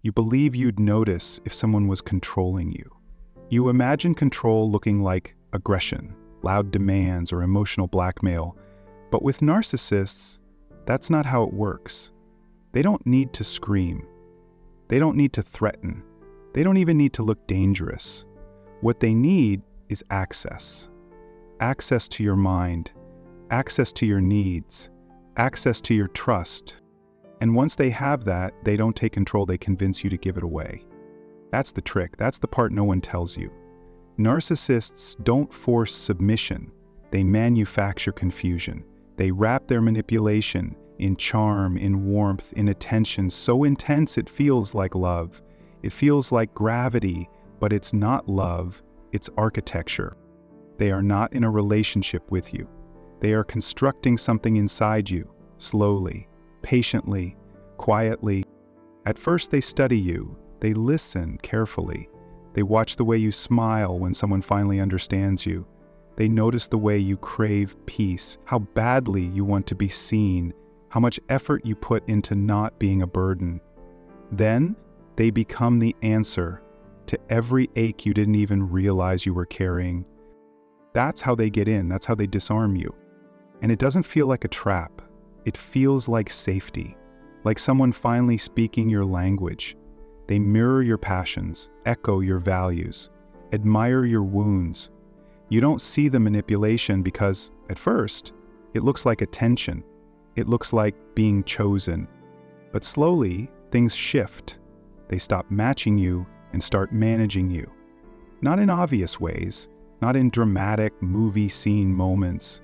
You believe you'd notice if someone was controlling you. You imagine control looking like aggression, loud demands, or emotional blackmail. But with narcissists, that's not how it works. They don't need to scream. They don't need to threaten. They don't even need to look dangerous. What they need is access. Access to your mind, access to your needs, access to your trust. And once they have that, they don't take control, they convince you to give it away. That's the trick. That's the part no one tells you. Narcissists don't force submission. They manufacture confusion. They wrap their manipulation in charm, in warmth, in attention so intense it feels like love. It feels like gravity, but it's not love, it's architecture. They are not in a relationship with you. They are constructing something inside you, slowly, patiently, quietly. At first they study you, they listen carefully. They watch the way you smile when someone finally understands you. They notice the way you crave peace, how badly you want to be seen, how much effort you put into not being a burden. Then, they become the answer to every ache you didn't even realize you were carrying. That's how they get in, that's how they disarm you. And it doesn't feel like a trap. It feels like safety, like someone finally speaking your language. They mirror your passions, echo your values, admire your wounds. You don't see the manipulation because, at first, it looks like attention. It looks like being chosen. But slowly, things shift. They stop matching you and start managing you. Not in obvious ways, not in dramatic movie scene moments,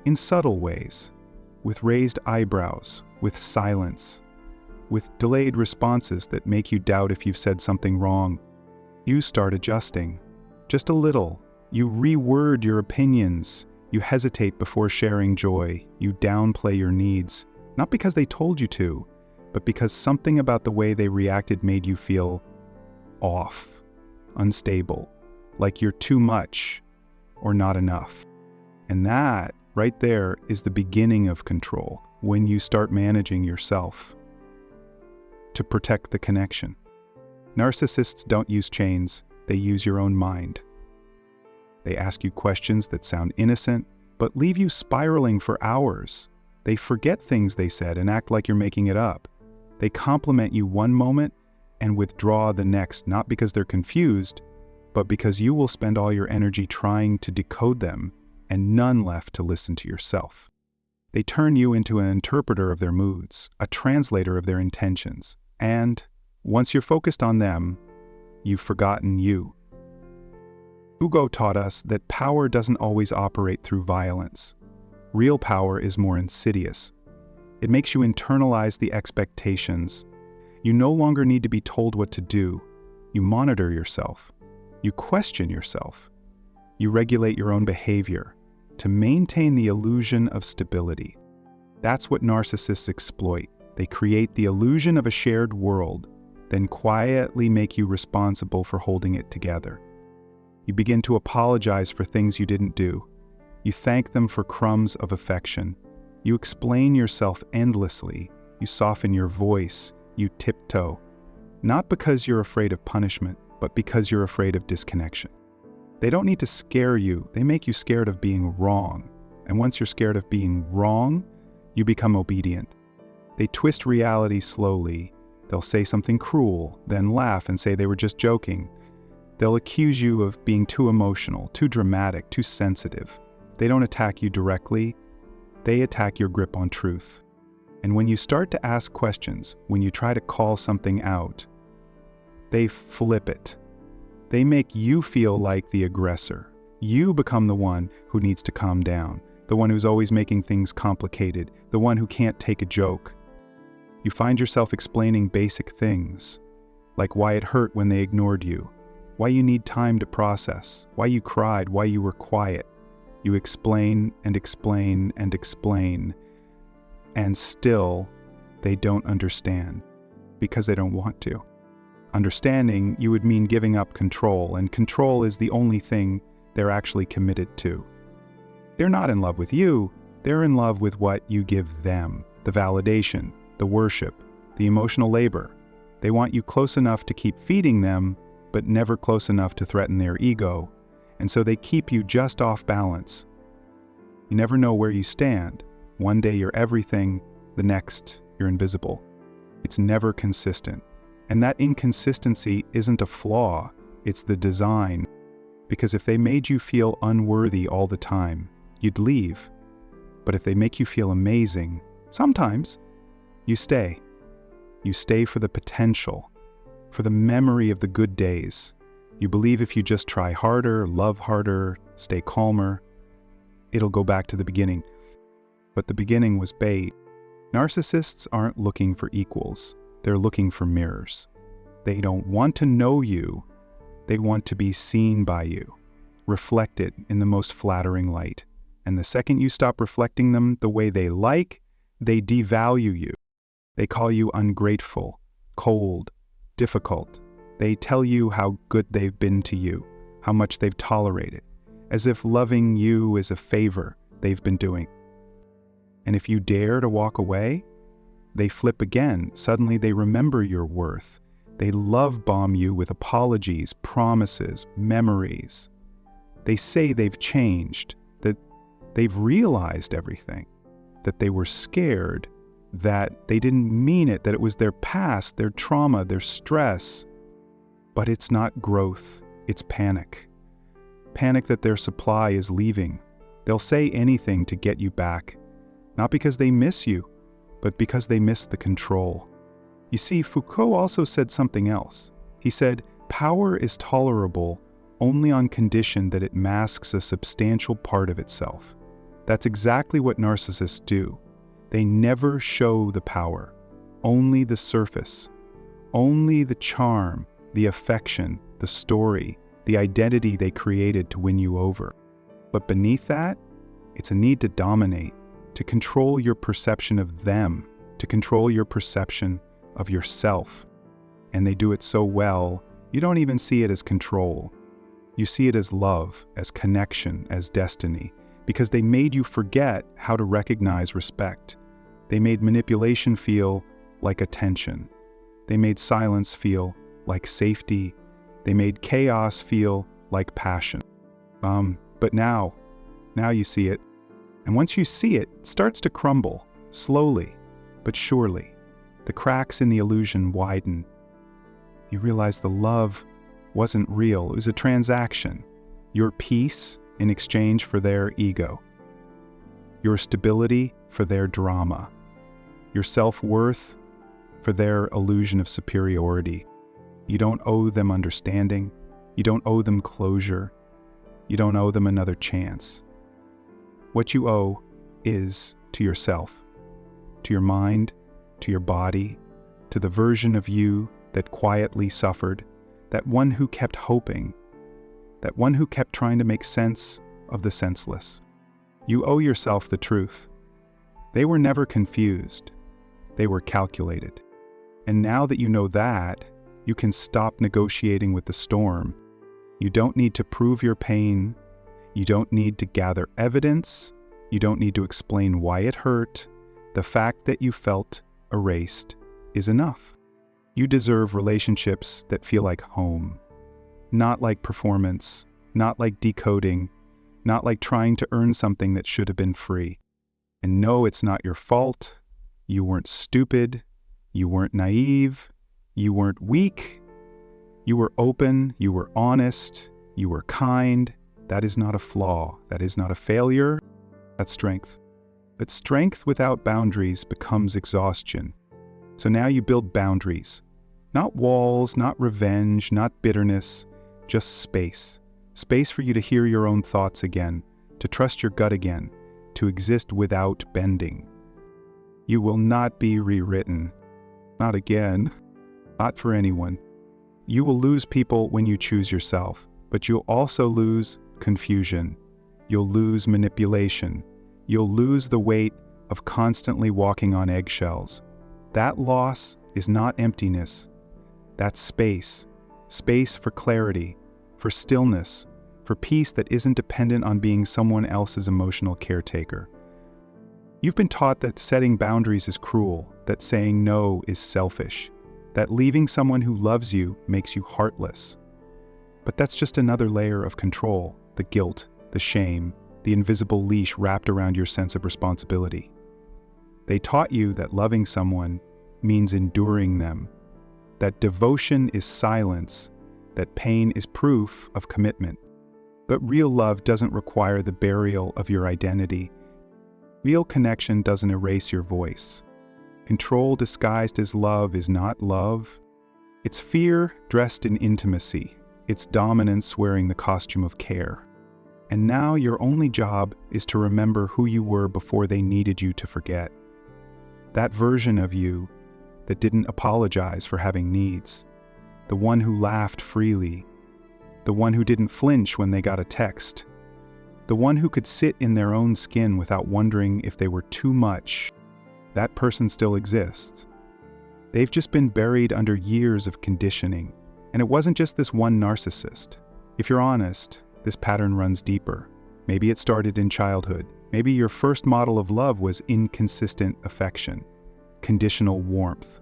in subtle ways, with raised eyebrows, with silence, with delayed responses that make you doubt if you've said something wrong. You start adjusting, just a little. You reword your opinions. You hesitate before sharing joy. You downplay your needs, not because they told you to, but because something about the way they reacted made you feel off, unstable, like you're too much or not enough. And that, right there, is the beginning of control, when you start managing yourself to protect the connection. Narcissists don't use chains, they use your own mind. They ask you questions that sound innocent, but leave you spiraling for hours. They forget things they said and act like you're making it up. They compliment you one moment and withdraw the next, not because they're confused, but because you will spend all your energy trying to decode them and none left to listen to yourself. They turn you into an interpreter of their moods, a translator of their intentions. And once you're focused on them, you've forgotten you. Hugo taught us that power doesn't always operate through violence. Real power is more insidious. It makes you internalize the expectations. You no longer need to be told what to do. You monitor yourself. You question yourself. You regulate your own behavior to maintain the illusion of stability. That's what narcissists exploit. They create the illusion of a shared world, then quietly make you responsible for holding it together. You begin to apologize for things you didn't do. You thank them for crumbs of affection. You explain yourself endlessly. You soften your voice. You tiptoe. Not because you're afraid of punishment, but because you're afraid of disconnection. They don't need to scare you. They make you scared of being wrong. And once you're scared of being wrong, you become obedient. They twist reality slowly. They'll say something cruel, then laugh and say they were just joking. They'll accuse you of being too emotional, too dramatic, too sensitive. They don't attack you directly. They attack your grip on truth. And when you start to ask questions, when you try to call something out, they flip it. They make you feel like the aggressor. You become the one who needs to calm down, the one who's always making things complicated, the one who can't take a joke. You find yourself explaining basic things, like why it hurt when they ignored you, why you need time to process, why you cried, why you were quiet. You explain and explain and explain, and still they don't understand, because they don't want to. Understanding you would mean giving up control, and control is the only thing they're actually committed to. They're not in love with you, they're in love with what you give them, the validation, the worship, the emotional labor. They want you close enough to keep feeding them, but never close enough to threaten their ego, and so they keep you just off balance. You never know where you stand. One day you're everything, the next you're invisible. It's never consistent. And that inconsistency isn't a flaw, it's the design. Because if they made you feel unworthy all the time, you'd leave. But if they make you feel amazing, sometimes, you stay. You stay for the potential, for the memory of the good days. You believe if you just try harder, love harder, stay calmer, it'll go back to the beginning. But the beginning was bait. Narcissists aren't looking for equals. They're looking for mirrors. They don't want to know you. They want to be seen by you, reflected in the most flattering light. And the second you stop reflecting them the way they like, they devalue you. They call you ungrateful, cold, difficult. They tell you how good they've been to you, how much they've tolerated, as if loving you is a favor they've been doing. And if you dare to walk away, they flip again. Suddenly they remember your worth. They love bomb you with apologies, promises, memories. They say they've changed, that they've realized everything, that they were scared, that they didn't mean it, that it was their past, their trauma, their stress. But it's not growth, it's panic. Panic that their supply is leaving. They'll say anything to get you back, not because they miss you, but because they miss the control. You see, Foucault also said something else. He said, power is tolerable only on condition that it masks a substantial part of itself. That's exactly what narcissists do. They never show the power, only the surface, only the charm, the affection, the story, the identity they created to win you over. But beneath that, it's a need to dominate, to control your perception of them, to control your perception of yourself. And they do it so well, you don't even see it as control. You see it as love, as connection, as destiny, because they made you forget how to recognize respect. They made manipulation feel like attention. They made silence feel like safety. They made chaos feel like passion. But now you see it. And once you see it, it starts to crumble, slowly, but surely. The cracks in the illusion widen. You realize the love wasn't real. It was a transaction. Your peace in exchange for their ego. Your stability for their drama. Your self-worth for their illusion of superiority. You don't owe them understanding. You don't owe them closure. You don't owe them another chance. What you owe is to yourself, to your mind, to your body, to the version of you that quietly suffered, that one who kept hoping, that one who kept trying to make sense of the senseless. You owe yourself the truth. They were never confused. They were calculated. And now that you know that, you can stop negotiating with the storm. You don't need to prove your pain. You don't need to gather evidence. You don't need to explain why it hurt. The fact that you felt erased is enough. You deserve relationships that feel like home, not like performance, not like decoding, not like trying to earn something that should have been free. And no, it's not your fault. You weren't stupid. You weren't naive. You weren't weak. You were open. You were honest. You were kind. That is not a flaw. That is not a failure. That's strength. But strength without boundaries becomes exhaustion. So now you build boundaries. Not walls, not revenge, not bitterness, just space. Space for you to hear your own thoughts again, to trust your gut again, to exist without bending. You will not be rewritten. Not again. Not for anyone. You will lose people when you choose yourself, but you'll also lose confusion. You'll lose manipulation. You'll lose the weight of constantly walking on eggshells. That loss is not emptiness. That's space. Space for clarity, for stillness, for peace that isn't dependent on being someone else's emotional caretaker. You've been taught that setting boundaries is cruel, that saying no is selfish, that leaving someone who loves you makes you heartless. But that's just another layer of control, the guilt, the shame, the invisible leash wrapped around your sense of responsibility. They taught you that loving someone means enduring them, that devotion is silence, that pain is proof of commitment. But real love doesn't require the burial of your identity. Real connection doesn't erase your voice. Control disguised as love is not love. It's fear dressed in intimacy. It's dominance wearing the costume of care. And now your only job is to remember who you were before they needed you to forget. That version of you that didn't apologize for having needs. The one who laughed freely. The one who didn't flinch when they got a text. The one who could sit in their own skin without wondering if they were too much. That person still exists. They've just been buried under years of conditioning. And it wasn't just this one narcissist. If you're honest, this pattern runs deeper. Maybe it started in childhood. Maybe your first model of love was inconsistent affection, conditional warmth,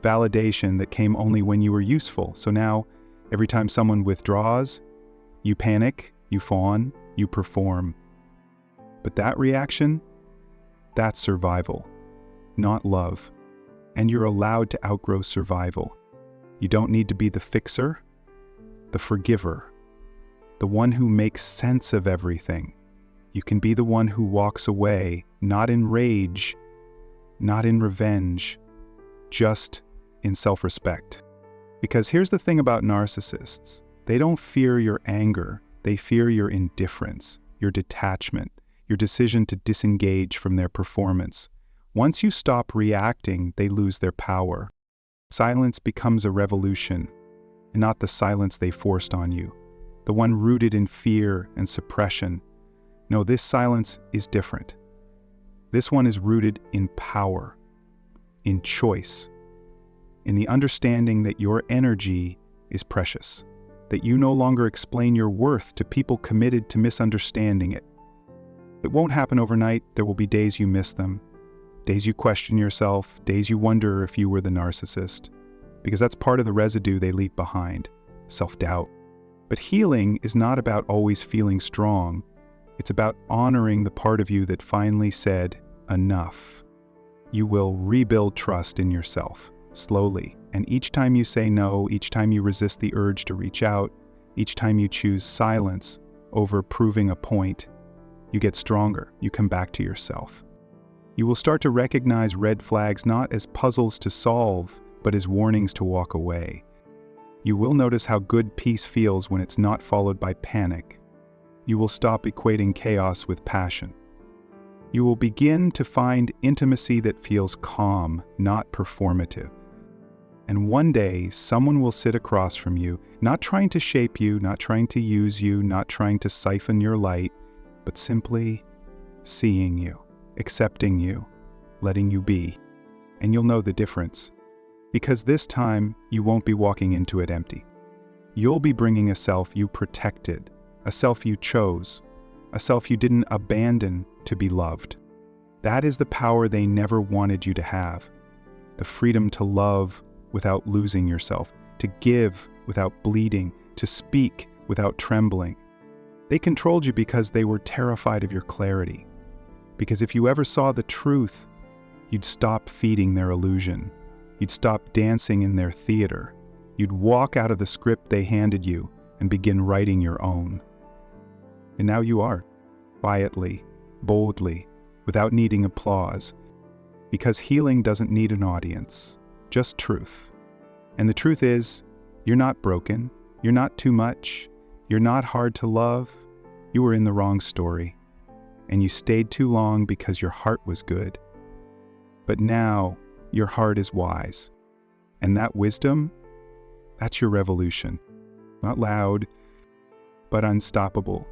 validation that came only when you were useful. So now, every time someone withdraws, you panic, you fawn, you perform. But that reaction, that's survival, not love. And you're allowed to outgrow survival. You don't need to be the fixer, the forgiver, the one who makes sense of everything. You can be the one who walks away, not in rage, not in revenge, just in self-respect. Because here's the thing about narcissists. They don't fear your anger. They fear your indifference, your detachment, your decision to disengage from their performance. Once you stop reacting, they lose their power. Silence becomes a revolution, and not the silence they forced on you, the one rooted in fear and suppression. No, this silence is different. This one is rooted in power, in choice, in the understanding that your energy is precious, that you no longer explain your worth to people committed to misunderstanding it. It won't happen overnight. There will be days you miss them, days you question yourself, days you wonder if you were the narcissist, because that's part of the residue they leave behind, self-doubt. But healing is not about always feeling strong. It's about honoring the part of you that finally said, enough. You will rebuild trust in yourself, slowly. And each time you say no, each time you resist the urge to reach out, each time you choose silence over proving a point, you get stronger. You come back to yourself. You will start to recognize red flags not as puzzles to solve, but as warnings to walk away. You will notice how good peace feels when it's not followed by panic. You will stop equating chaos with passion. You will begin to find intimacy that feels calm, not performative. And one day, someone will sit across from you, not trying to shape you, not trying to use you, not trying to siphon your light, but simply seeing you, accepting you, letting you be. And you'll know the difference. Because this time, you won't be walking into it empty. You'll be bringing a self you protected, a self you chose, a self you didn't abandon to be loved. That is the power they never wanted you to have. The freedom to love without losing yourself, to give without bleeding, to speak without trembling. They controlled you because they were terrified of your clarity. Because if you ever saw the truth, you'd stop feeding their illusion. You'd stop dancing in their theater. You'd walk out of the script they handed you and begin writing your own. And now you are, quietly, boldly, without needing applause. Because healing doesn't need an audience, just truth. And the truth is, you're not broken, you're not too much, you're not hard to love, you were in the wrong story. And you stayed too long because your heart was good. But now, your heart is wise. And that wisdom, that's your revolution. Not loud, but unstoppable.